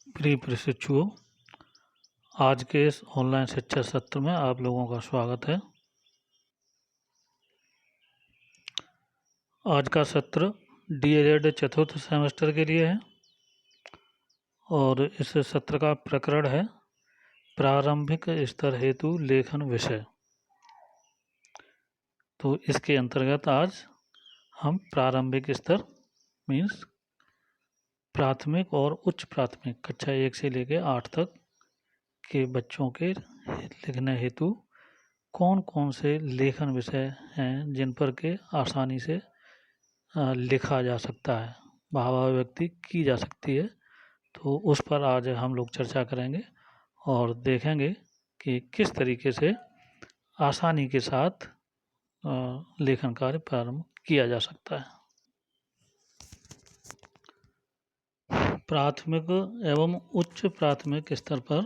प्रिय प्रशिक्षुओं, आज के इस ऑनलाइन शिक्षा सत्र में आप लोगों का स्वागत है। आज का सत्र डीएलएड चतुर्थ सेमेस्टर के लिए है और इस सत्र का प्रकरण है प्रारंभिक स्तर हेतु लेखन विषय। तो इसके अंतर्गत आज हम प्रारंभिक स्तर मीन्स प्राथमिक और उच्च प्राथमिक कक्षा 1 से लेकर 8 तक के बच्चों के लिखने हेतु कौन कौन से लेखन विषय हैं जिन पर के आसानी से लिखा जा सकता है, भाव अभिव्यक्ति की जा सकती है। तो उस पर आज हम लोग चर्चा करेंगे और देखेंगे कि किस तरीके से आसानी के साथ लेखन कार्य प्रारंभ किया जा सकता है। प्राथमिक एवं उच्च प्राथमिक स्तर पर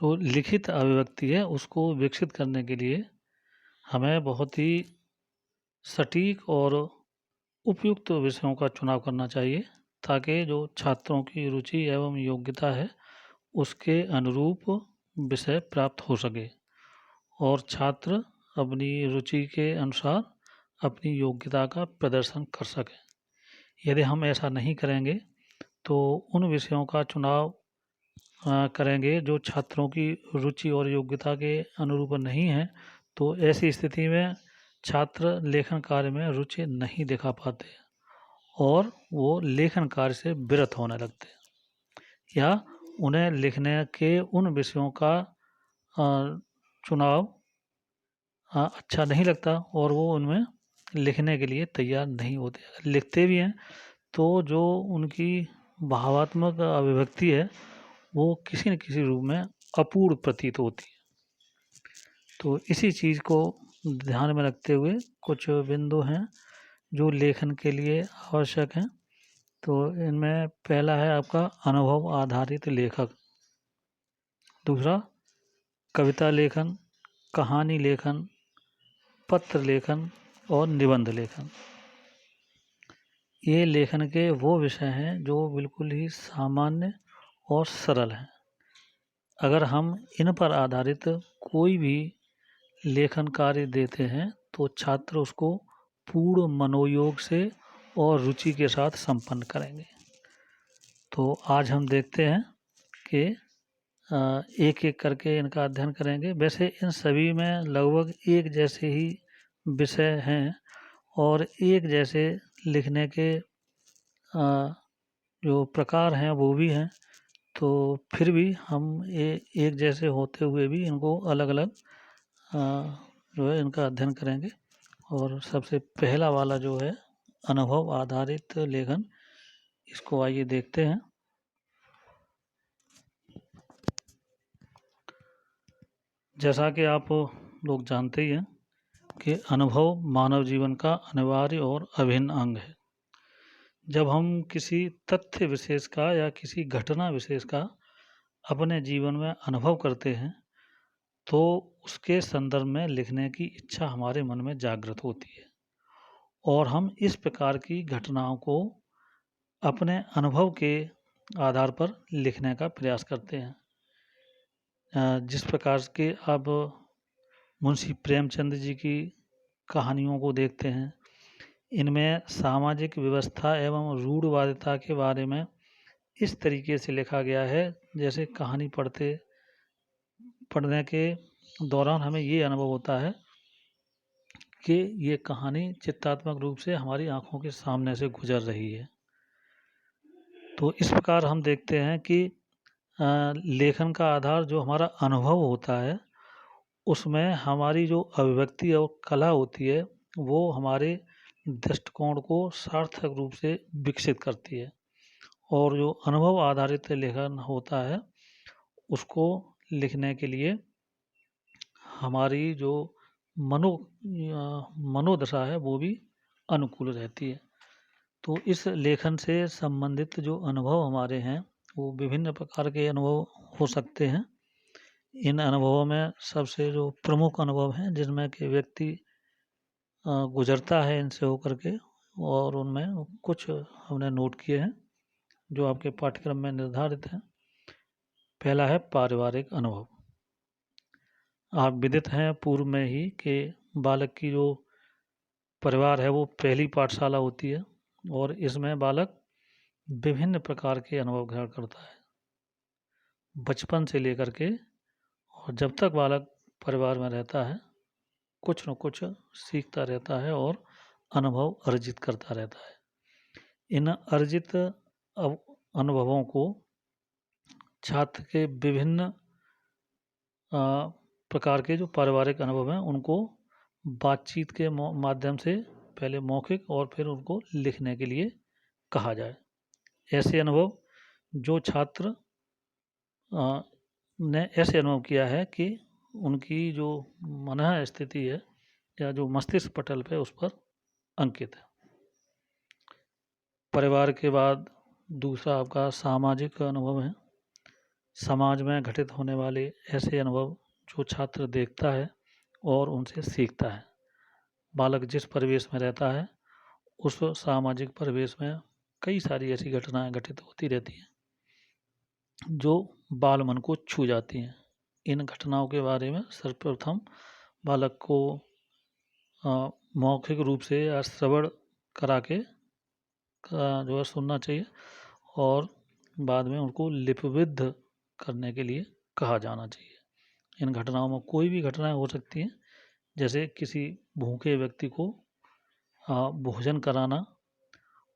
जो लिखित अभिव्यक्ति है उसको विकसित करने के लिए हमें बहुत ही सटीक और उपयुक्त विषयों का चुनाव करना चाहिए ताकि जो छात्रों की रुचि एवं योग्यता है उसके अनुरूप विषय प्राप्त हो सके और छात्र अपनी रुचि के अनुसार अपनी योग्यता का प्रदर्शन कर सकें। यदि हम ऐसा नहीं करेंगे तो उन विषयों का चुनाव करेंगे जो छात्रों की रुचि और योग्यता के अनुरूप नहीं है, तो ऐसी स्थिति में छात्र लेखन कार्य में रुचि नहीं दिखा पाते और वो लेखन कार्य से विरत होने लगते हैं या उन्हें लिखने के उन विषयों का चुनाव अच्छा नहीं लगता और वो उनमें लिखने के लिए तैयार नहीं होते। अगर लिखते भी हैं तो जो उनकी भावात्मक अभिव्यक्ति है वो किसी न किसी रूप में अपूर्ण प्रतीत होती है। तो इसी चीज़ को ध्यान में रखते हुए कुछ बिंदु हैं जो लेखन के लिए आवश्यक हैं। तो इनमें पहला है आपका अनुभव आधारित लेखक, दूसरा कविता लेखन, कहानी लेखन, पत्र लेखन और निबंध लेखन। ये लेखन के वो विषय हैं जो बिल्कुल ही सामान्य और सरल हैं। अगर हम इन पर आधारित कोई भी लेखन कार्य देते हैं तो छात्र उसको पूर्ण मनोयोग से और रुचि के साथ संपन्न करेंगे। तो आज हम देखते हैं कि एक एक करके इनका अध्ययन करेंगे। वैसे इन सभी में लगभग एक जैसे ही विषय हैं और एक जैसे लिखने के जो प्रकार हैं वो भी हैं, तो फिर भी हम एक जैसे होते हुए भी इनको अलग अलग जो है इनका अध्ययन करेंगे। और सबसे पहला वाला जो है अनुभव आधारित लेखन, इसको आइए देखते हैं। जैसा कि आप लोग जानते ही हैं कि अनुभव मानव जीवन का अनिवार्य और अभिन्न अंग है। जब हम किसी तथ्य विशेष का या किसी घटना विशेष का अपने जीवन में अनुभव करते हैं तो उसके संदर्भ में लिखने की इच्छा हमारे मन में जागृत होती है और हम इस प्रकार की घटनाओं को अपने अनुभव के आधार पर लिखने का प्रयास करते हैं। जिस प्रकार के आप मुंशी प्रेमचंद जी की कहानियों को देखते हैं, इनमें सामाजिक व्यवस्था एवं रूढ़वादिता के बारे में इस तरीके से लिखा गया है जैसे कहानी पढ़ने के दौरान हमें ये अनुभव होता है कि ये कहानी चित्रात्मक रूप से हमारी आंखों के सामने से गुजर रही है। तो इस प्रकार हम देखते हैं कि लेखन का आधार जो हमारा अनुभव होता है उसमें हमारी जो अभिव्यक्ति और कला होती है वो हमारे दृष्टिकोण को सार्थक रूप से विकसित करती है और जो अनुभव आधारित लेखन होता है उसको लिखने के लिए हमारी जो मनोदशा है वो भी अनुकूल रहती है। तो इस लेखन से संबंधित जो अनुभव हमारे हैं वो विभिन्न प्रकार के अनुभव हो सकते हैं। इन अनुभवों में सबसे जो प्रमुख अनुभव हैं जिनमें कि व्यक्ति गुजरता है इनसे होकर के, और उनमें कुछ हमने नोट किए हैं जो आपके पाठ्यक्रम में निर्धारित हैं। पहला है पारिवारिक अनुभव। आप विदित हैं पूर्व में ही कि बालक की जो परिवार है वो पहली पाठशाला होती है, और इसमें बालक विभिन्न प्रकार के अनुभव ग्रहण करता है बचपन से लेकर के, और जब तक बालक परिवार में रहता है कुछ न कुछ सीखता रहता है और अनुभव अर्जित करता रहता है। इन अर्जित अनुभवों को छात्र के विभिन्न प्रकार के जो पारिवारिक अनुभव हैं उनको बातचीत के माध्यम से पहले मौखिक और फिर उनको लिखने के लिए कहा जाए। ऐसे अनुभव जो छात्र ने ऐसे अनुभव किया है कि उनकी जो मनः स्थिति है या जो मस्तिष्क पटल पे उस पर अंकित है। परिवार के बाद दूसरा आपका सामाजिक अनुभव है। समाज में घटित होने वाले ऐसे अनुभव जो छात्र देखता है और उनसे सीखता है। बालक जिस परिवेश में रहता है उस सामाजिक परिवेश में कई सारी ऐसी घटनाएं घटित होती रहती हैं जो बाल मन को छू जाती हैं। इन घटनाओं के बारे में सर्वप्रथम बालक को मौखिक रूप से या श्रवण करा के जो है सुनना चाहिए, और बाद में उनको लिपिबद्ध करने के लिए कहा जाना चाहिए। इन घटनाओं में कोई भी घटनाएं हो सकती हैं, जैसे किसी भूखे व्यक्ति को भोजन कराना,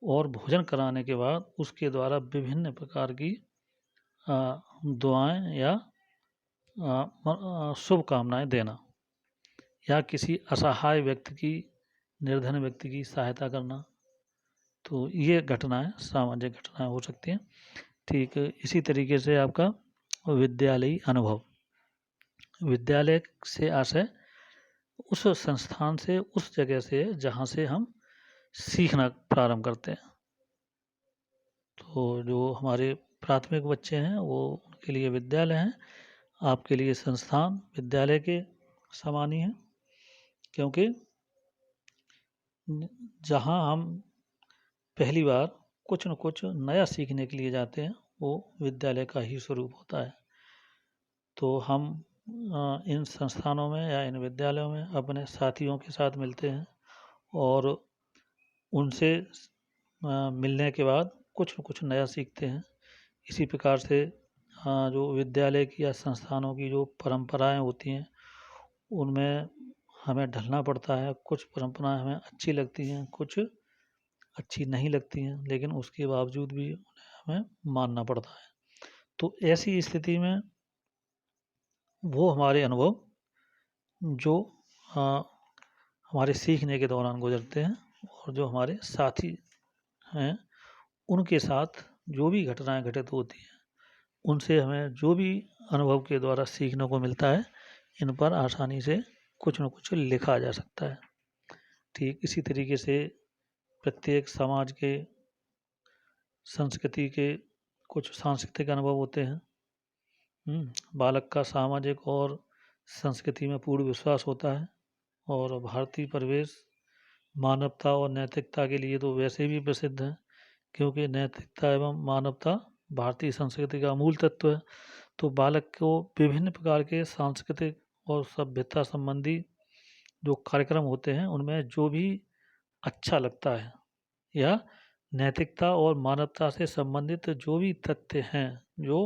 और भोजन कराने के बाद उसके द्वारा विभिन्न प्रकार की दुआएं या शुभकामनाएं देना, या किसी असहाय व्यक्ति की, निर्धन व्यक्ति की सहायता करना। तो ये घटनाएं सामाजिक घटनाएं हो सकती हैं। ठीक इसी तरीके से आपका विद्यालयी अनुभव। विद्यालय से आशय उस संस्थान से, उस जगह से जहाँ से हम सीखना प्रारंभ करते हैं। तो जो हमारे प्राथमिक बच्चे हैं वो उनके लिए विद्यालय हैं, आपके लिए संस्थान विद्यालय के समान ही है, क्योंकि जहाँ हम पहली बार कुछ न कुछ नया सीखने के लिए जाते हैं वो विद्यालय का ही स्वरूप होता है। तो हम इन संस्थानों में या इन विद्यालयों में अपने साथियों के साथ मिलते हैं, और उनसे मिलने के बाद कुछ न कुछ नया सीखते हैं। इसी प्रकार से जो विद्यालय की या संस्थानों की जो परंपराएं होती हैं उनमें हमें ढलना पड़ता है। कुछ परंपराएं हमें अच्छी लगती हैं, कुछ अच्छी नहीं लगती हैं, लेकिन उसके बावजूद भी उन्हें हमें मानना पड़ता है। तो ऐसी स्थिति में वो हमारे अनुभव जो हमारे सीखने के दौरान गुजरते हैं, और जो हमारे साथी हैं उनके साथ जो भी घटनाएं घटित होती हैं उनसे हमें जो भी अनुभव के द्वारा सीखने को मिलता है, इन पर आसानी से कुछ न कुछ लिखा जा सकता है। ठीक इसी तरीके से प्रत्येक समाज के, संस्कृति के कुछ सांस्कृतिक अनुभव होते हैं। बालक का सामाजिक और संस्कृति में पूर्ण विश्वास होता है, और भारतीय परिवेश मानवता और नैतिकता के लिए तो वैसे भी प्रसिद्ध है, क्योंकि नैतिकता एवं मानवता भारतीय संस्कृति का मूल तत्व है। तो बालक को विभिन्न प्रकार के सांस्कृतिक और सभ्यता संबंधी जो कार्यक्रम होते हैं उनमें जो भी अच्छा लगता है, या नैतिकता और मानवता से संबंधित जो भी तथ्य हैं जो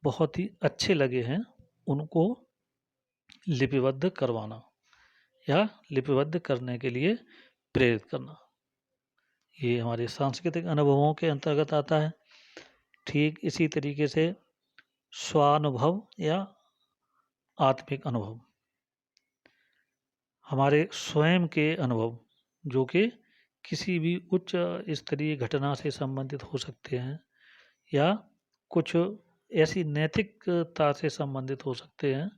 बहुत ही अच्छे लगे हैं, उनको लिपिबद्ध करवाना या लिपिबद्ध करने के लिए प्रेरित करना, ये हमारे सांस्कृतिक अनुभवों के अंतर्गत आता है। ठीक इसी तरीके से स्वानुभव या आत्मिक अनुभव, हमारे स्वयं के अनुभव जो कि किसी भी उच्च स्तरीय घटना से संबंधित हो सकते हैं, या कुछ ऐसी नैतिकता से संबंधित हो सकते हैं,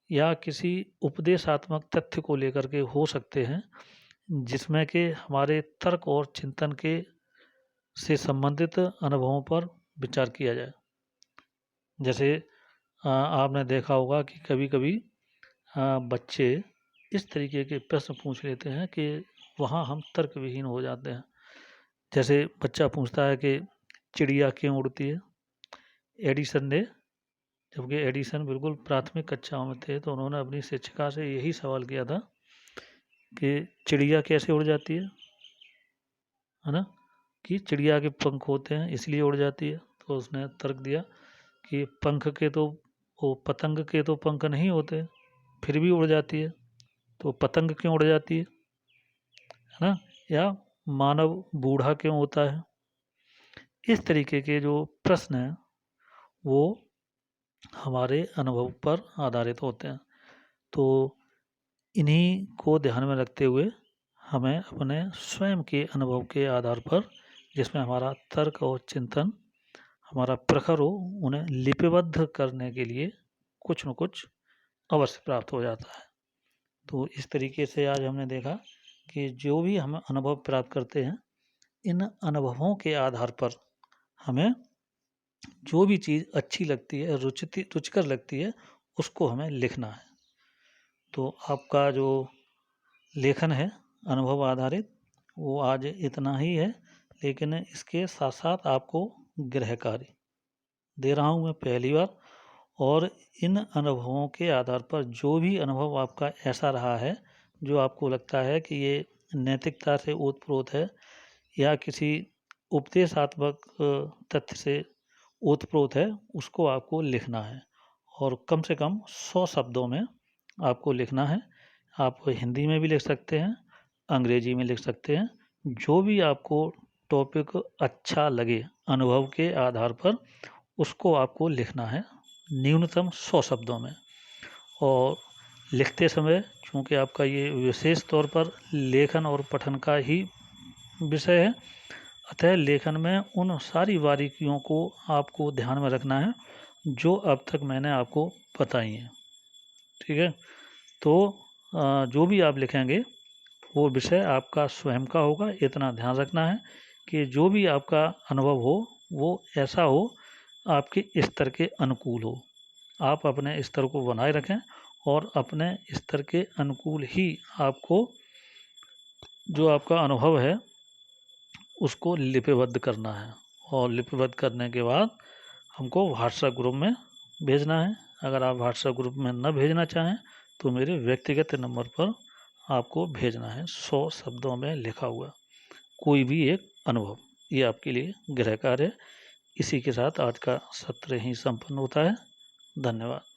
या किसी उपदेशात्मक तथ्य को लेकर के हो सकते हैं, जिसमें कि हमारे तर्क और चिंतन के से संबंधित अनुभवों पर विचार किया जाए। जैसे आपने देखा होगा कि कभी कभी बच्चे इस तरीके के प्रश्न पूछ लेते हैं कि वहाँ हम तर्क विहीन हो जाते हैं। जैसे बच्चा पूछता है कि चिड़िया क्यों उड़ती है। एडिसन ने जबकि एडिसन बिल्कुल प्राथमिक कक्षाओं में थे, तो उन्होंने अपनी शिक्षिका से यही सवाल किया था कि चिड़िया कैसे उड़ जाती है ना, कि चिड़िया के पंख होते हैं इसलिए उड़ जाती है। तो उसने तर्क दिया कि पंख के तो, वो पतंग के तो पंख नहीं होते, फिर भी उड़ जाती है, तो पतंग क्यों उड़ जाती है ना, या मानव बूढ़ा क्यों होता है। इस तरीके के जो प्रश्न हैं वो हमारे अनुभव पर आधारित होते हैं। तो इन्हीं को ध्यान में रखते हुए हमें अपने स्वयं के अनुभव के आधार पर, जिसमें हमारा तर्क और चिंतन हमारा प्रखर हो, उन्हें लिपिबद्ध करने के लिए कुछ न कुछ अवश्य प्राप्त हो जाता है। तो इस तरीके से आज हमने देखा कि जो भी हम अनुभव प्राप्त करते हैं, इन अनुभवों के आधार पर हमें जो भी चीज़ अच्छी लगती है, रुचिकर लगती है, उसको हमें लिखना है। तो आपका जो लेखन है अनुभव आधारित, वो आज इतना ही है, लेकिन इसके साथ साथ आपको गृह कार्य दे रहा हूँ मैं पहली बार। और इन अनुभवों के आधार पर जो भी अनुभव आपका ऐसा रहा है जो आपको लगता है कि ये नैतिकता से ओतप्रोत है या किसी उपदेशात्मक तथ्य से ओतप्रोत है, उसको आपको लिखना है। और कम से कम 100 शब्दों में आपको लिखना है। आप हिंदी में भी लिख सकते हैं, अंग्रेजी में लिख सकते हैं, जो भी आपको टॉपिक अच्छा लगे अनुभव के आधार पर, उसको आपको लिखना है न्यूनतम 100 शब्दों में। और लिखते समय चूँकि आपका ये विशेष तौर पर लेखन और पठन का ही विषय है, अतः लेखन में उन सारी बारीकियों को आपको ध्यान में रखना है जो अब तक मैंने आपको बताई हैं। ठीक है, तो जो भी आप लिखेंगे वो विषय आपका स्वयं का होगा। इतना ध्यान रखना है कि जो भी आपका अनुभव हो वो ऐसा हो, आपके स्तर के अनुकूल हो। आप अपने स्तर को बनाए रखें और अपने स्तर के अनुकूल ही आपको जो आपका अनुभव है उसको लिपिबद्ध करना है। और लिपिबद्ध करने के बाद हमको व्हाट्सएप ग्रुप में भेजना है। अगर आप व्हाट्सएप ग्रुप में न भेजना चाहें तो मेरे व्यक्तिगत नंबर पर आपको भेजना है 100 शब्दों में लिखा हुआ कोई भी एक अनुभव। ये आपके लिए गृह कार्य है। इसी के साथ आज का सत्र ही संपन्न होता है। धन्यवाद।